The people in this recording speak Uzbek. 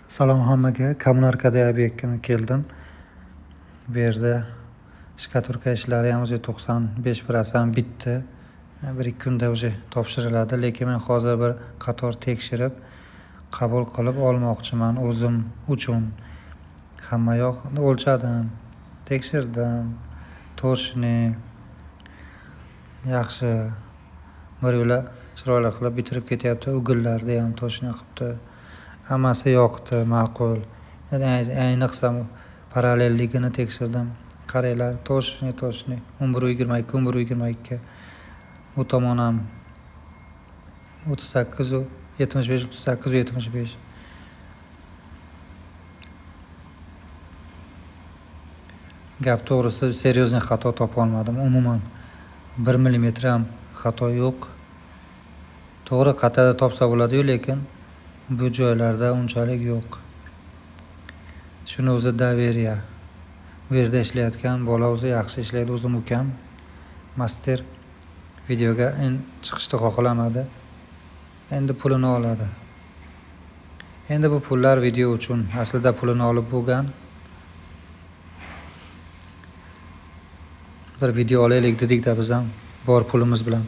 Salom hammaga. Kommunarkada obyektga keldim. Bu yerda shkaturka ishlari ham o'zi 95% bitdi. 1-2 kunda o'zi topshiriladi, lekin men hozir bir qator tekshirib, qabul qilib olmoqchiman o'zim uchun. Hamma yoqni o'lchadim, tekshirdim. Toshni yaxshi bir yo'la chiroyli qilib bitirib ketyapti. Ugillarni ham toshni qilibdi. Hammasi yoqdi, ma'qul. Ayniqsa parallelligini tekshirdim. Qaranglar, toshni 11.22, 11.22. Bu tomon ham 38 u 75, 38 u 75. Gap to'g'risi, seryozni xato topa olmadim. Umuman 1 millimetr ham xato yo'q. To'g'ri qatada topsa bo'ladi-yu, lekin bu joylarda unchalik yo'q. Shuni o'zi daveriya. Bu yerda ishlayotgan bola o'zi yaxshi ishlaydi, o'zim ukam master videoga chiqishni xohlamadi. Endi pulini oladi. Endi bu pullar video uchun. Aslida pulini olib bo'lgan. Bir video olaylik dedik-da biz ham bor pulimiz bilan.